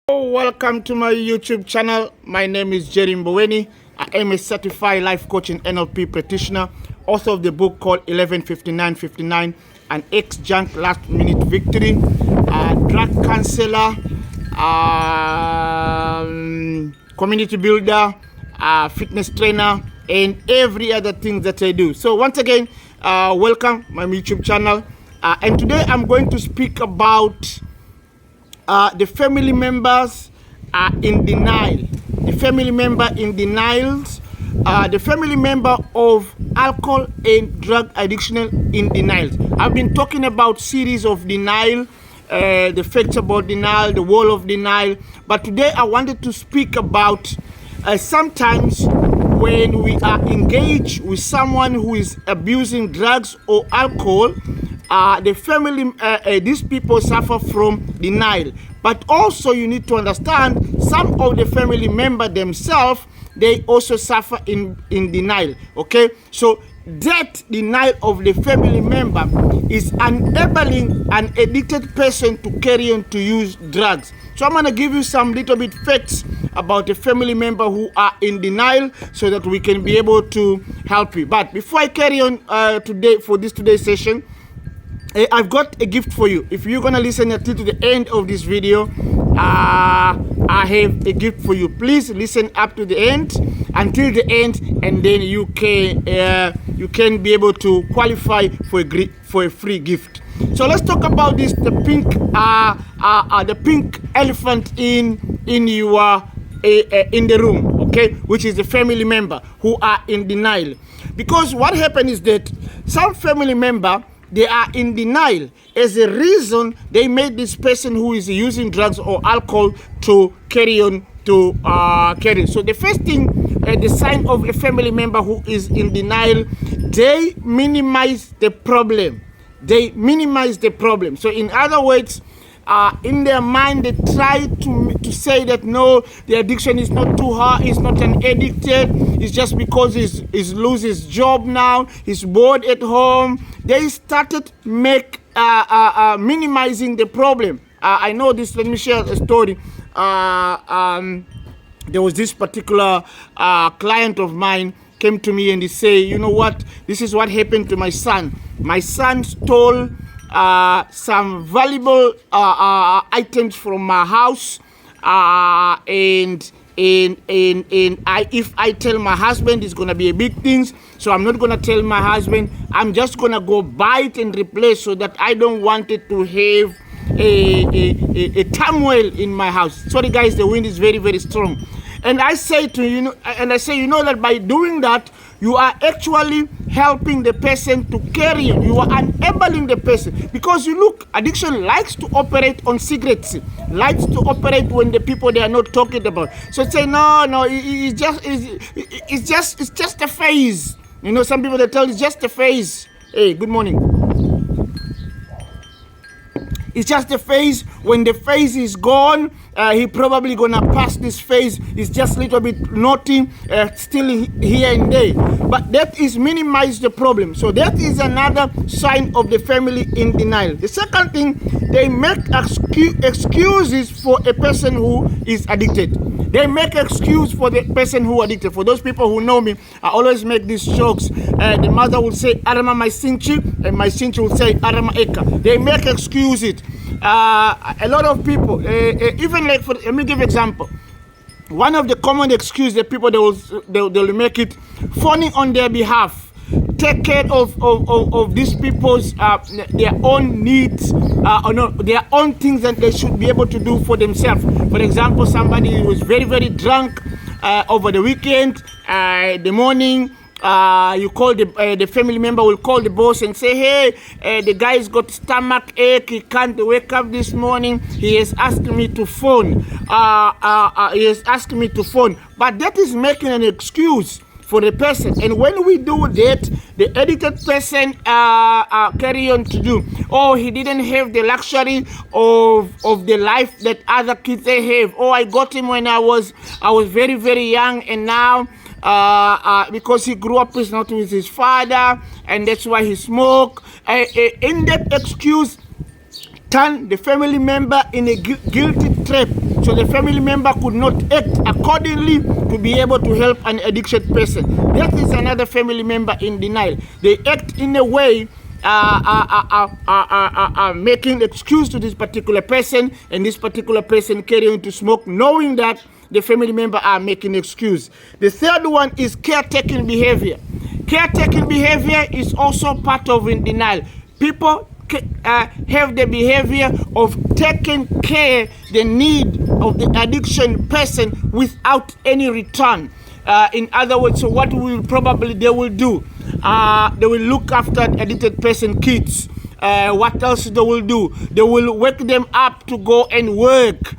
Welcome to my YouTube channel. My name is Jerry Mboweni. I am a certified life coach and NLP practitioner, author of the book called 11:59:59, an ex-junk last-minute victory, drug counselor, community builder, fitness trainer, and every other thing that I do. So once again, welcome my YouTube channel. And today I'm going to speak about the family members are in denial. The family member in denials. The family member of alcohol and drug addiction in denial. I've been talking about series of denial, the facts about denial, the wall of denial. But today I wanted to speak about sometimes when we are engaged with someone who is abusing drugs or alcohol, the family, these people suffer from denial. But also you need to understand some of the family members themselves, they also suffer in denial. Okay, so that denial of the family member is enabling an addicted person to carry on to use drugs. So I'm going to give you some little bit facts about the family member who are in denial so that we can be able to help you. But before I carry on today for today's session, I've got a gift for you. If you're gonna listen until to the end of this video, I have a gift for you. Please listen up to the end, until the end, and then you can be able to qualify for a free gift. So let's talk about this: the pink elephant in the room, okay, which is the family member who are in denial. Because what happened is that some family member, they are in denial as a reason they made this person who is using drugs or alcohol to carry on to carry. So the first thing, the sign of a family member who is in denial, they minimize the problem. They minimize the problem. So in other words, in their mind, they try to say that no, the addiction is not too hard, he's not an addicted, it's just because he's lose his job now, he's bored at home. They started minimizing the problem. I know this, let me share a story. There was this particular client of mine came to me and he said, you know what, this is what happened to my son. My son stole some valuable items from my house, and if I tell my husband, it's gonna be a big thing. So I'm not gonna tell my husband. I'm just gonna go buy it and replace, so that I don't want it to have a turmoil in my house. Sorry guys, the wind is very, very strong. And I say to you, you know that by doing that, you are actually helping the person to carry on. You are enabling the person, because you look, addiction likes to operate on secrecy, likes to operate when the people they are not talking about. So say no, it's just a phase. You know, some people they tell it's just a phase. Hey, good morning. It's just a phase. When the phase is gone, he probably gonna pass this phase. It's just a little bit naughty, still here and there. But that is minimize the problem. So that is another sign of the family in denial. The second thing, they make excuses for a person who is addicted. They make excuse for the person who addicted. For those people who know me, I always make these jokes. The mother will say, Arama my sinchi, and my sinchi will say, Arama eka. They make excuses. A lot of people, even like, let me give example. One of the common excuses that people they will make it, phoning on their behalf, take care of these people's their own needs, or no, their own things that they should be able to do for themselves. For example, somebody was very, very drunk over the weekend, the morning. You call the family member will call the boss and say, hey, the guy's got stomach ache, he can't wake up this morning, he has asked me to phone. But that is making an excuse for the person. And when we do that, the addicted person carry on to do, oh, he didn't have the luxury of the life that other kids they have. Oh, I got him when I was very, very young, and now because he grew up not with his father, and that's why he smoked. In that excuse, turn the family member in a guilty trap. So the family member could not act accordingly to be able to help an addicted person. That is another family member in denial. They act in a way making excuse to this particular person, and this particular person carrying to smoke, knowing that the family member are making excuse. The third one is caretaking behavior. Caretaking behavior is also part of in denial. People have the behavior of taking care the need of the addiction person without any return. In other words, so what will probably they will do? They will look after addicted person kids. What else they will do? They will wake them up to go and work.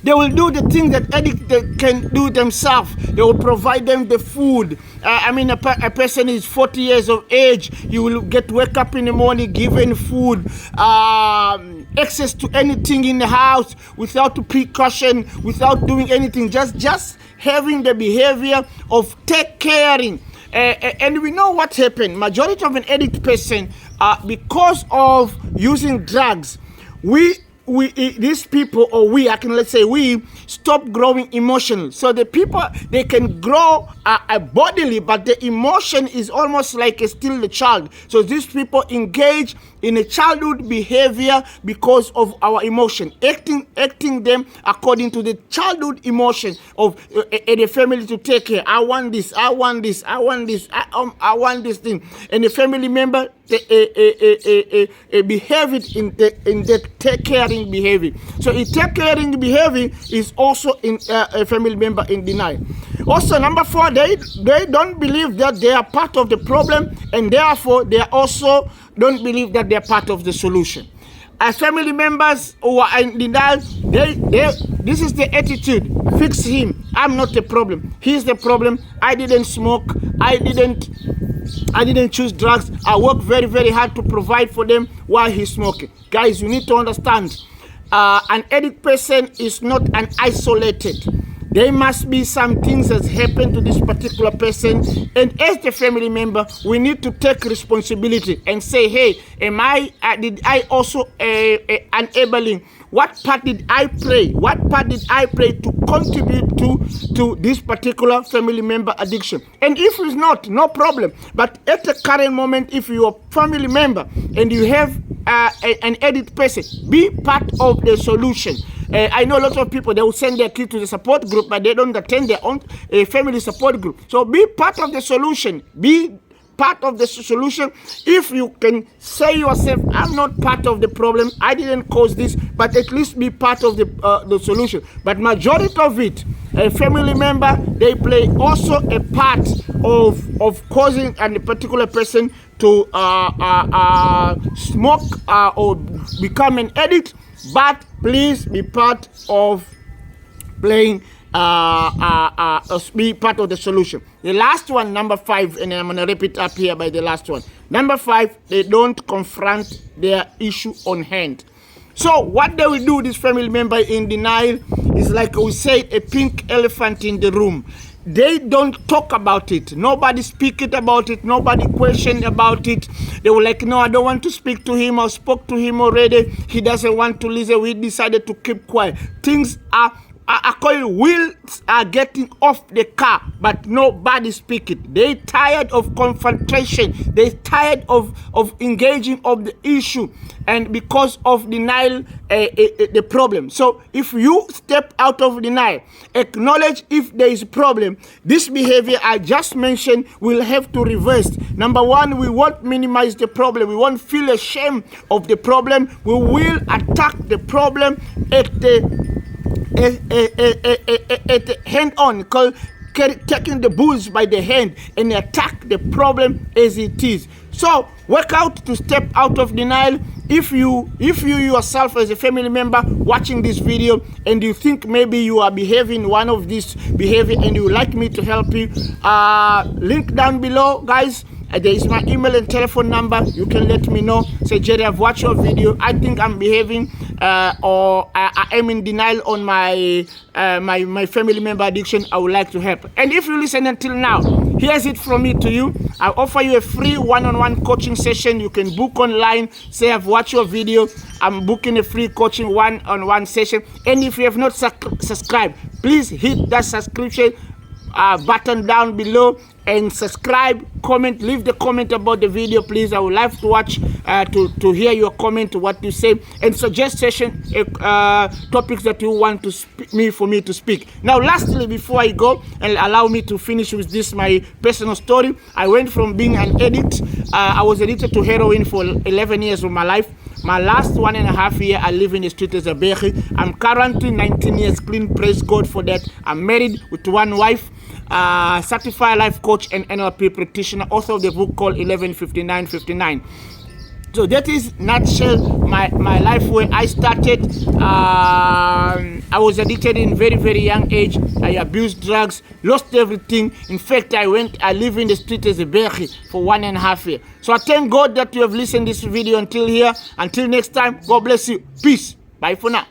They will do the things that addicts can do themselves. They will provide them the food. A person is 40 years of age. You will wake up in the morning, given food, access to anything in the house without precaution, without doing anything. Just having the behavior of take caring. And we know what happened. Majority of an addict person, because of using drugs, these people, or we stop growing emotional. So the people, they can grow bodily, but the emotion is almost like still the child. So these people engage in a childhood behavior because of our emotion, acting them according to the childhood emotion of the family to take care. I want this, I want this, I want this, I want this thing. And the family member behave it in that take caring behavior. So a take caring behavior is also in a family member in denial. Also, number 4, they don't believe that they are part of the problem, and therefore they also don't believe that they are part of the solution. As family members who are in denial, this is the attitude: fix him. I'm not the problem. He's the problem. I didn't smoke. I didn't choose drugs. I work very, very hard to provide for them while he's smoking. Guys, you need to understand, an addict person is not an isolated. There must be some things that happen to this particular person, and as the family member, we need to take responsibility and say, hey, did I also enabling? What part did I play? What part did I play to contribute to this particular family member addiction? And if it's not, no problem. But at the current moment, if you're a family member and you have an addict person, be part of the solution. I know lots of people, they will send their kids to the support group, but they don't attend their own family support group. So be part of the solution. Be part of the solution. If you can say yourself, I'm not part of the problem, I didn't cause this, but at least be part of the solution. But majority of it, a family member, they play also a part of causing a particular person to smoke or become an addict. But please be part of playing, be part of the solution. The last one, number 5, and I'm going to wrap it up here by the last one. Number 5, they don't confront their issue on hand. So what they will do, this family member in denial, is like we said, a pink elephant in the room. They don't talk about it. Nobody speak it about it. Nobody question about it. They were like, no, I don't want to speak to him. I spoke to him already. He doesn't want to listen. We decided to keep quiet. Things are wheels are getting off the car, but nobody speak it. They tired of confrontation. They tired of engaging of the issue, and because of denial, the problem. So if you step out of denial, acknowledge if there is a problem, this behavior I just mentioned will have to reverse. Number 1, we won't minimize the problem. We won't feel ashamed of the problem. We will attack the problem at the hand on, called taking the bulls by the hand and attack the problem as it is. So work out to step out of denial. If you yourself as a family member watching this video and you think maybe you are behaving one of these behavior and you would like me to help you, link down below, guys. There is my email and telephone number. You can let me know. Say, Jerry, I've watched your video. I think I'm behaving or I am in denial on my my family member addiction. I would like to help. And if you listen until now, here's it from me to you. I offer you a free one-on-one coaching session. You can book online. Say, I've watched your video. I'm booking a free coaching one-on-one session. And if you have not subscribed, please hit that subscription button down below and subscribe, comment, leave the comment about the video, please. I would like to watch to hear your comment, what you say, and suggest session topics that you want to for me to speak. Now, lastly, before I go, and allow me to finish with this, my personal story. I went from being an addict. I was addicted to heroin for 11 years of my life. My last 1.5 years, I live in the street as a beggar. I'm currently 19 years clean, praise God for that. I'm married with one wife, certified life coach and NLP practitioner, author of the book called 115959. So that is nutshell my life where I started. I was addicted in very young age. I abused drugs, lost everything. In fact, I live in the street as a beggar for 1.5 years. So I thank God that you have listened to this video until here. Until next time, God bless you. Peace. Bye for now.